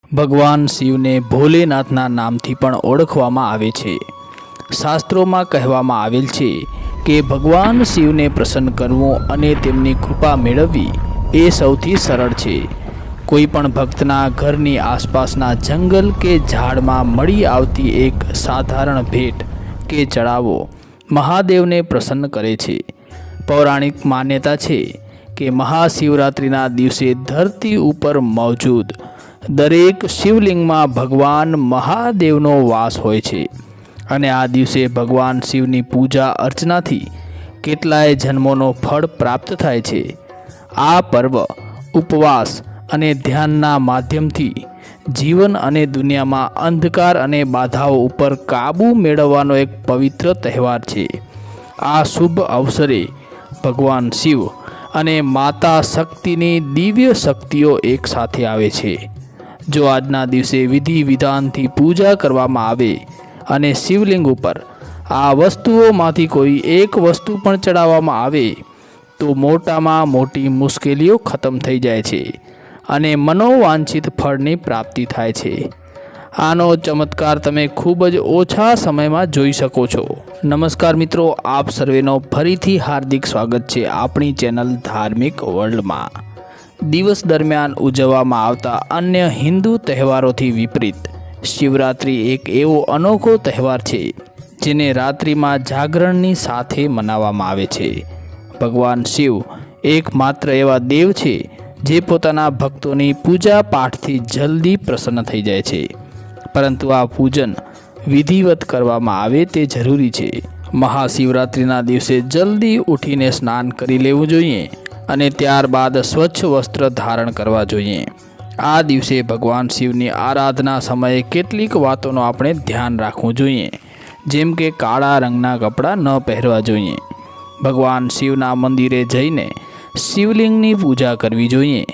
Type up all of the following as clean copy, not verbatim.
ભગવાન શિવને ભોલેનાથના નામથી પણ ઓળખવામાં આવે છે। શાસ્ત્રોમાં કહેવામાં આવેલ છે કે ભગવાન શિવને પ્રસન્ન કરવું અને તેમની કૃપા મેળવવી એ સૌથી સરળ છે। કોઈ પણ ભક્તના ઘરની આસપાસના જંગલ કે ઝાડમાં મળી આવતી એક સાધારણ ભેટ કે ચડાવો મહાદેવને પ્રસન્ન કરે છે। પૌરાણિક માન્યતા છે કે મહાશિવરાત્રિના દિવસે ધરતી ઉપર મોજૂદ દરેક શિવલિંગમાં ભગવાન મહાદેવનો વાસ હોય છે અને આ દિવસે ભગવાન શિવની પૂજા અર્ચનાથી કેટલાય જન્મોનો ફળ પ્રાપ્ત થાય છે। આ પર્વ ઉપવાસ અને ધ્યાનના માધ્યમથી જીવન અને દુનિયામાં અંધકાર અને બાધાઓ ઉપર કાબૂ મેળવવાનો એક પવિત્ર તહેવાર છે। આ શુભ અવસરે ભગવાન શિવ અને માતા શક્તિની દિવ્ય શક્તિઓ એક સાથે આવે છે। જો આજના દિવસે વિધિ વિધાનથી પૂજા કરવામાં આવે અને શિવલિંગ ઉપર આ વસ્તુઓમાંથી કોઈ એક વસ્તુ પણ ચડાવવામાં આવે તો મોટામાં મોટી મુશ્કેલીઓ ખતમ થઈ જાય છે અને મનોવાંછિત ફળની પ્રાપ્તિ થાય છે। આનો ચમત્કાર તમે ખૂબ જ ઓછા સમયમાં જોઈ શકો છો। નમસ્કાર મિત્રો, આપ સર્વેનો ફરીથી હાર્દિક સ્વાગત છે આપણી ચેનલ ધાર્મિક વર્લ્ડમાં। દિવસ દરમિયાન ઉજવવામાં આવતા અન્ય હિન્દુ તહેવારોથી વિપરીત શિવરાત્રિ એક એવો અનોખો તહેવાર છે જેને રાત્રિમાં જાગરણની સાથે મનાવવામાં આવે છે। ભગવાન શિવ એકમાત્ર એવા દેવ છે જે પોતાના ભક્તોની પૂજા પાઠથી જલ્દી પ્રસન્ન થઈ જાય છે, પરંતુ આ પૂજન વિધિવત કરવામાં આવે તે જરૂરી છે। મહાશિવરાત્રિના દિવસે જલ્દી ઉઠીને સ્નાન કરી લેવું જોઈએ અને ત્યારબાદ સ્વચ્છ વસ્ત્ર ધારણ કરવા જોઈએ। આ દિવસે ભગવાન શિવની આરાધના સમયે કેટલીક વાતોનું આપણે ધ્યાન રાખવું જોઈએ, જેમ કે કાળા રંગના કપડાં ન પહેરવા જોઈએ, ભગવાન શિવના મંદિરે જઈને શિવલિંગની પૂજા કરવી જોઈએ,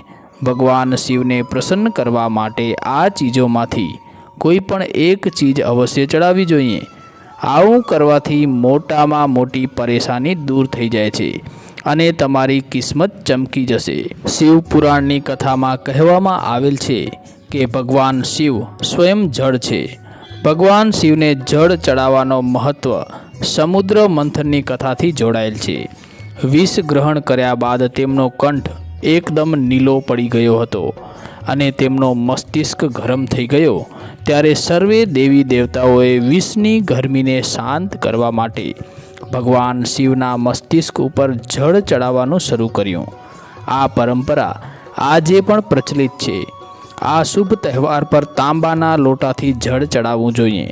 ભગવાન શિવને પ્રસન્ન કરવા માટે આ ચીજોમાંથી કોઈ પણ એક ચીજ અવશ્ય ચડાવવી જોઈએ। આવું કરવાથી મોટામાં મોટી પરેશાની દૂર થઈ જાય છે અને તમારી કિસ્મત ચમકી જશે। શિવ પુરાણની કથામાં કહેવામાં આવેલ છે કે ભગવાન શિવ સ્વયં જળ છે। ભગવાન શિવને જળ ચડાવવાનો મહત્વ સમુદ્ર મંથનની કથાથી જોડાયેલ છે। વિષ ગ્રહણ કર્યા બાદ તેમનો કંઠ એકદમ નીલો પડી ગયો હતો અને તેમનો મસ્તિષ્ક ગરમ થઈ ગયો ત્યારે સર્વે દેવી દેવતાઓએ વિષની ગરમીને શાંત કરવા માટે ભગવાન શિવના મસ્તિષ્ક ઉપર જળ ચડાવવાનું શરૂ કર્યું। આ પરંપરા આજે પણ પ્રચલિત છે। આ શુભ તહેવાર પર તાંબાના લોટાથી જળ ચડાવવું જોઈએ।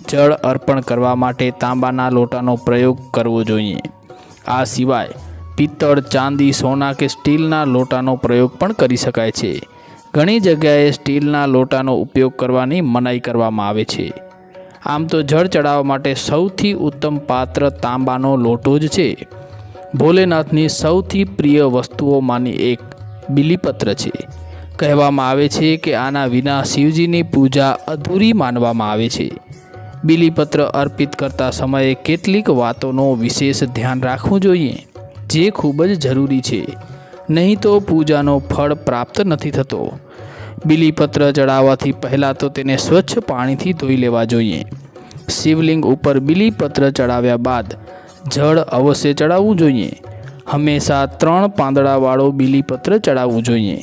જળ અર્પણ કરવા માટે તાંબાના લોટાનો પ્રયોગ કરવો જોઈએ। આ સિવાય પિત્તળ, ચાંદી, સોના કે સ્ટીલના લોટાનો પ્રયોગ પણ કરી શકાય છે। ઘણી જગ્યાએ સ્ટીલના લોટાનો ઉપયોગ કરવાની મનાઈ કરવામાં આવે છે। આમ તો જળ ચડાવવા માટે સૌથી ઉત્તમ પાત્ર તાંબાનો લોટો જ છે। ભોલેનાથની સૌથી પ્રિય વસ્તુઓમાંની એક બીલીપત્ર છે। કહેવામાં આવે છે કે આના વિના શિવજીની પૂજા અધૂરી માનવામાં આવે છે। બીલીપત્ર અર્પિત કરતા સમયે કેટલીક વાતોનું વિશેષ ધ્યાન રાખવું જોઈએ જે ખૂબ જ જરૂરી છે, નહીં તો પૂજાનો ફળ પ્રાપ્ત નથી થતો। બીલીપત્ર ચડાવવાથી પહેલાં તો તેને સ્વચ્છ પાણીથી ધોઈ લેવા જોઈએ। શિવલિંગ ઉપર બીલીપત્ર ચડાવ્યા બાદ જળ અવશ્ય ચડાવવું જોઈએ। હંમેશા 3 પાંદડાવાળો બીલીપત્ર ચડાવવું જોઈએ।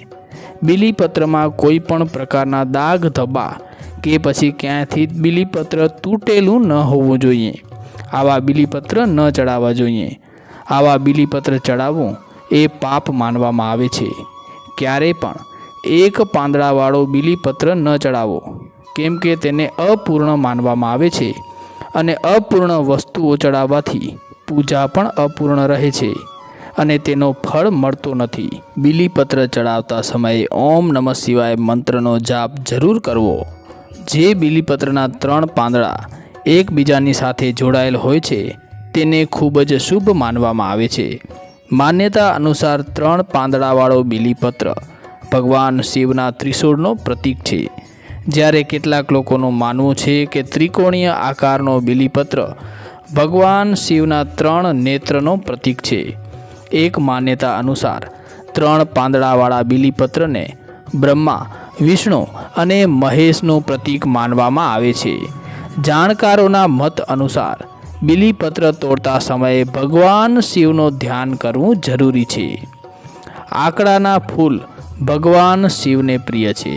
બીલીપત્રમાં કોઈ પણ પ્રકારના દાગ ધબ્બા કે પછી ક્યાંયથી બીલીપત્ર તૂટેલું ન હોવું જોઈએ। આવા બીલીપત્ર ન ચડાવવા જોઈએ। આવા બીલીપત્ર ચડાવવું એ પાપ માનવામાં આવે છે। ક્યારે પણ એક પાંદડાવાળો બીલીપત્ર ન ચડાવો, કેમ કે તેને અપૂર્ણ માનવામાં આવે છે અને અપૂર્ણ વસ્તુઓ ચડાવવાથી પૂજા પણ અપૂર્ણ રહે છે અને તેનો ફળ મળતો નથી। બીલીપત્ર ચડાવતા સમયે ઓમ નમઃ શિવાય મંત્રનો જાપ જરૂર કરવો। જે બીલીપત્રના 3 પાંદડા એકબીજાની સાથે જોડાયેલ હોય છે તેને ખૂબ જ શુભ માનવામાં આવે છે। માન્યતા અનુસાર 3 પાંદડાવાળો બીલીપત્ર ભગવાન શિવના ત્રિશૂળનો પ્રતીક છે, જ્યારે કેટલાક લોકોનું માનવું છે કે ત્રિકોણીય આકારનો બીલીપત્ર ભગવાન શિવના 3 નેત્રનો પ્રતીક છે। એક માન્યતા અનુસાર 3 પાંદડાવાળા બીલીપત્રને બ્રહ્મા વિષ્ણુ અને મહેશનું પ્રતીક માનવામાં આવે છે. જાણકારોના મત અનુસાર બીલીપત્ર તોડતા સમયે ભગવાન શિવનું ધ્યાન કરવું જરૂરી છે. આકડાના ફૂલ ભગવાન શિવને પ્રિય છે.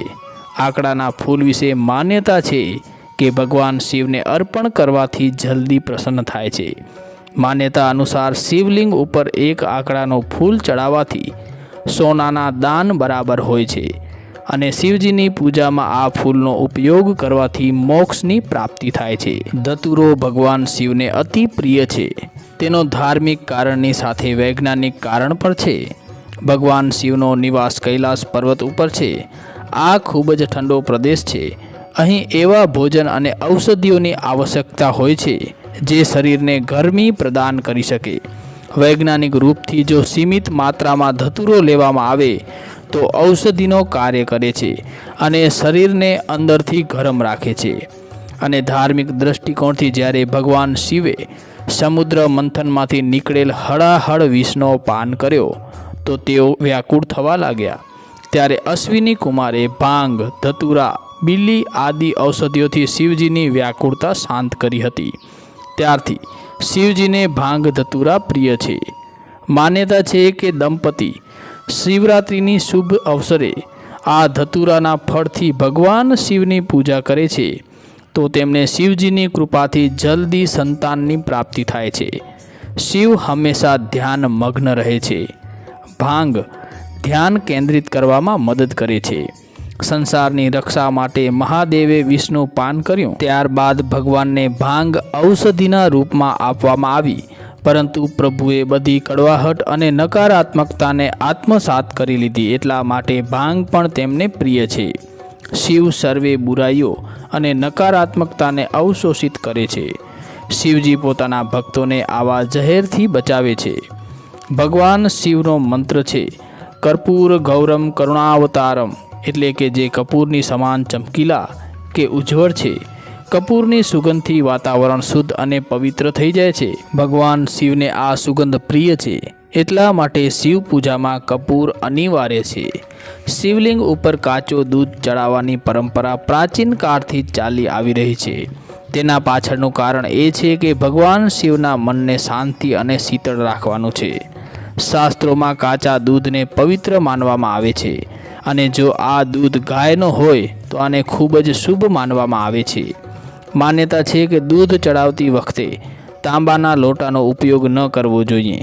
આકડાના ફૂલ વિશે માન્યતા છે કે ભગવાન શિવને અર્પણ કરવાથી જલ્દી પ્રસન્ન થાય છે. માન્યતા અનુસાર શિવલિંગ ઉપર એક આકડાનું ફૂલ ચડાવવાથી સોનાના દાન બરાબર હોય છે અને શિવજીની પૂજામાં આ ફૂલનો ઉપયોગ કરવાથી મોક્ષની પ્રાપ્તિ થાય છે. ધતુરો ભગવાન શિવને અતિ પ્રિય છે. તેનો ધાર્મિક કારણની સાથે વૈજ્ઞાનિક કારણ પણ છે. ભગવાન શિવનો નિવાસ કૈલાસ પર્વત ઉપર છે. આ ખૂબ જ ઠંડો પ્રદેશ છે. અહીં એવા ભોજન અને ઔષધિઓની આવશ્યકતા હોય છે જે શરીરને ગરમી પ્રદાન કરી શકે. વૈજ્ઞાનિક રૂપથી જો સીમિત માત્રામાં ધતુરો લેવામાં આવે તો ઔષધિનો કાર્ય કરે છે અને શરીરને અંદરથી ગરમ રાખે છે. અને ધાર્મિક દૃષ્ટિકોણથી જ્યારે ભગવાન શિવે સમુદ્ર મંથનમાંથી નીકળેલ હળાહળ વિષનો પાન કર્યો તો તેઓ વ્યાકુળ થવા લાગ્યા. ત્યારે અશ્વિની કુમારે ભાંગ, ધતુરા, બીલી આદિ ઔષધિઓથી શિવજીની વ્યાકુળતા શાંત કરી હતી. ત્યારથી શિવજીને ભાંગ ધતુરા પ્રિય છે. માન્યતા છે કે દંપતી શિવરાત્રિની શુભ અવસરે આ ધતુરાના ફળથી ભગવાન શિવની પૂજા કરે છે તો તેમને શિવજીની કૃપાથી જલ્દી સંતાનની પ્રાપ્તિ થાય છે. શિવ હંમેશા ધ્યાન મગ્ન રહે છે. ભાંગ ધ્યાન કેન્દ્રિત કરવામાં મદદ કરે છે. સંસારની રક્ષા માટે મહાદેવે વિષનું પાન કર્યું. ત્યારબાદ ભગવાનને ભાંગ ઔષધિના રૂપમાં આપવામાં આવી, પરંતુ પ્રભુએ બધી કડવાહટ અને નકારાત્મકતાને આત્મસાત કરી લીધી. એટલા માટે ભાંગ પણ તેમને પ્રિય છે. શિવ સર્વે બુરાઈઓ અને નકારાત્મકતાને અવશોષિત કરે છે. શિવજી પોતાના ભક્તોને આવા ઝેરથી બચાવે છે. ભગવાન શિવનો મંત્ર છે કર્પૂર ગૌરમ કરુણાવતારમ, એટલે કે જે કપૂરની સમાન ચમકીલા કે ઉજ્જવળ છે. કપૂરની સુગંધથી વાતાવરણ શુદ્ધ અને પવિત્ર થઈ જાય છે. ભગવાન શિવને આ સુગંધ પ્રિય છે. એટલા માટે શિવ પૂજામાં કપૂર અનિવાર્ય છે. શિવલિંગ ઉપર કાચું દૂધ ચડાવવાની પરંપરા પ્રાચીન કાળથી ચાલી આવી રહી છે. તેના પાછળનું કારણ એ છે કે ભગવાન શિવના મનને શાંતિ અને શીતળ રાખવાનું છે. શાસ્ત્રોમાં કાચા દૂધને પવિત્ર માનવામાં આવે છે અને જો આ દૂધ ગાયનો હોય તો આને ખૂબ જ શુભ માનવામાં આવે છે. માન્યતા છે કે દૂધ ચડાવતી વખતે તાંબાના લોટાનો ઉપયોગ ન કરવો જોઈએ.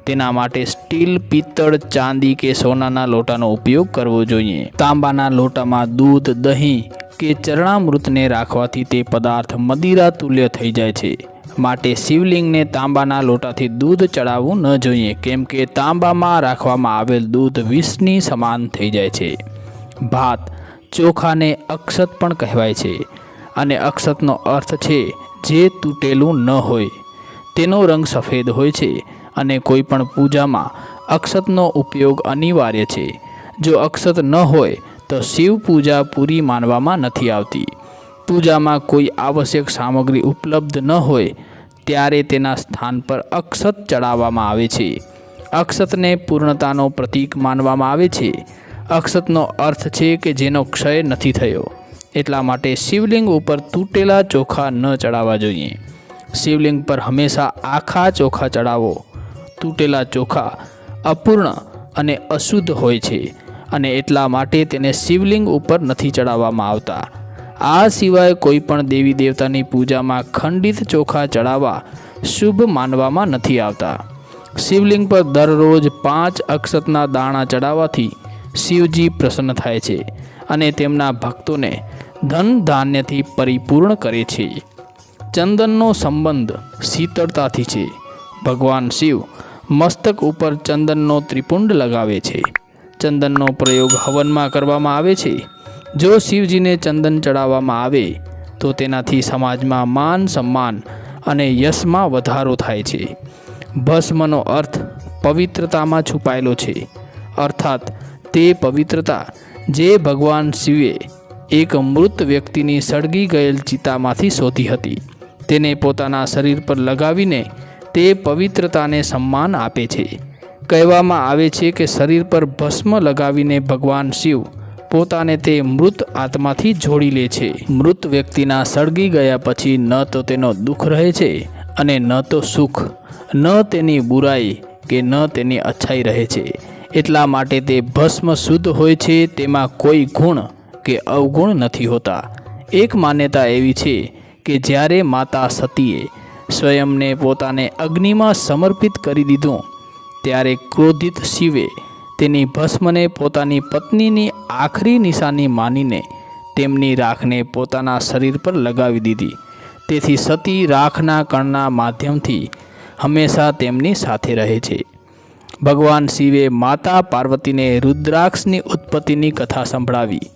તેના માટે સ્ટીલ, પિત્તળ, ચાંદી કે સોનાના લોટાનો ઉપયોગ કરવો જોઈએ. તાંબાના લોટામાં દૂધ, દહીં કે ચરણામૃતને રાખવાથી તે પદાર્થ મદિરા તુલ્ય થઈ જાય છે. માટે શિવલિંગને તાંબાના લોટાથી દૂધ ચડાવવું ન જોઈએ, કેમ કે તાંબામાં રાખવામાં આવેલ દૂધ વિષની સમાન થઈ જાય છે. ભાત, ચોખાને અક્ષત પણ કહેવાય છે અને અક્ષતનો અર્થ છે જે તૂટેલું ન હોય. તેનો રંગ સફેદ હોય છે અને કોઈ પણ પૂજામાં અક્ષતનો ઉપયોગ અનિવાર્ય છે. જો અક્ષત ન હોય તો શિવ પૂજા પૂરી માનવામાં નથી આવતી. પૂજામાં કોઈ આવશ્યક સામગ્રી ઉપલબ્ધ ન હોય ત્યારે તેના સ્થાન પર અક્ષત ચડાવવામાં આવે છે. અક્ષતને પૂર્ણતાનો પ્રતીક માનવામાં આવે છે. અક્ષતનો અર્થ છે કે જેનો ક્ષય નથી થયો. એટલા માટે શિવલિંગ ઉપર તૂટેલા ચોખા ન ચડાવવા જોઈએ. શિવલિંગ પર હંમેશા આખા ચોખા ચડાવો. તૂટેલા ચોખા અપૂર્ણ અને અશુદ્ધ હોય છે અને એટલા માટે તેને શિવલિંગ ઉપર નથી ચડાવવામાં આવતા. આ સિવાય કોઈ પણ દેવી દેવતાની પૂજામાં ખંડિત ચોખા ચડાવવા શુભ માનવામાં નથી આવતા. શિવલિંગ પર દરરોજ 5 અક્ષતના દાણા ચડાવવાથી શિવજી પ્રસન્ન થાય છે અને તેમના ભક્તોને ધન ધાન્યથી પરિપૂર્ણ કરે છે. ચંદનનો સંબંધ શીતળતાથી છે. ભગવાન શિવ મસ્તક ઉપર ચંદનનો ત્રિપુંડ લગાવે છે. ચંદનનો પ્રયોગ હવનમાં કરવામાં આવે છે. જો શિવજીને ચંદન ચડાવવામાં આવે તો તેનાથી સમાજમાં માન સન્માન અને યશમાં વધારો થાય છે. ભસ્મનો અર્થ પવિત્રતામાં છુપાયેલો છે, અર્થાત તે પવિત્રતા જે ભગવાન શિવે એક મૃત વ્યક્તિની સળગી ગયેલ ચિતામાંથી શોધી હતી તેને પોતાના શરીર પર લગાવીને તે પવિત્રતાને સન્માન આપે છે. કહેવામાં આવે છે કે શરીર પર ભસ્મ લગાવીને ભગવાન શિવ પોતાને તે મૃત આત્માથી જોડી લે છે. મૃત વ્યક્તિના સળગી ગયા પછી ન તો તેનો દુઃખ રહે છે અને ન તો સુખ, ન તેની બુરાઈ કે ન તેની અચ્છાઈ રહે છે. એટલા માટે તે ભસ્મ શુદ્ધ હોય છે, તેમાં કોઈ ગુણ કે અવગુણ નથી હોતા. એક માન્યતા એવી છે કે જ્યારે માતા સતીએ સ્વયંને પોતાને અગ્નિમાં સમર્પિત કરી દીધું, ત્યારે ક્રોધિત શિવે તેની ભસ્મને પોતાની પત્નીની આખરી નિશાની માનીને તેમની રાખને પોતાના શરીર પર લગાવી દીધી. તેથી સતી રાખના કણના માધ્યમથી હંમેશા તેમની સાથે રહે છે. ભગવાન શિવે માતા પાર્વતીને રુદ્રાક્ષની ઉત્પત્તિની કથા સંભળાવી.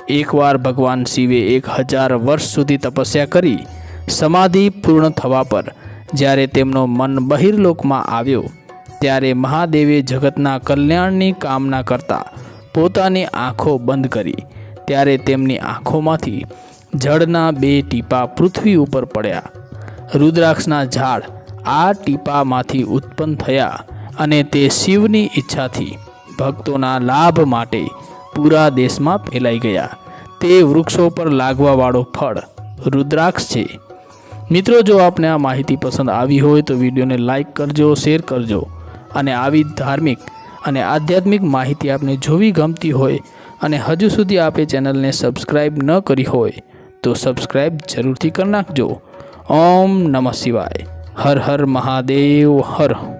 એકવાર ભગવાન શિવે 1000 વર્ષ સુધી તપસ્યા કરી સમાધિ પૂર્ણ થવા પર જ્યારે તેમનો મન બહિર્લોકમાં આવ્યો, ત્યારે મહાદેવે જગતના કલ્યાણની કામના કરતા પોતાની આંખો બંધ કરી. ત્યારે તેમની આંખોમાંથી જળના 2 ટીપા પૃથ્વી ઉપર પડ્યા. રુદ્રાક્ષના ઝાડ આ ટીપામાંથી ઉત્પન્ન થયા અને તે શિવની ઈચ્છાથી ભક્તોના લાભ માટે પૂરા દેશમાં ફેલાઈ ગયા. તે વૃક્ષો પર લાગવાવાળો ફળ રુદ્રાક્ષ છે. મિત્રો, જો આપને આ માહિતી પસંદ આવી હોય તો વિડીયોને લાઈક કરજો, શેર કરજો અને આવી ધાર્મિક અને આધ્યાત્મિક માહિતી આપને જોવી ગમતી હોય અને હજુ સુધી આપે ચેનલને સબસ્ક્રાઈબ ન કરી હોય તો સબસ્ક્રાઈબ જરૂરથી કરી નાખજો. ઓમ નમઃ શિવાય. હર હર મહાદેવ હર.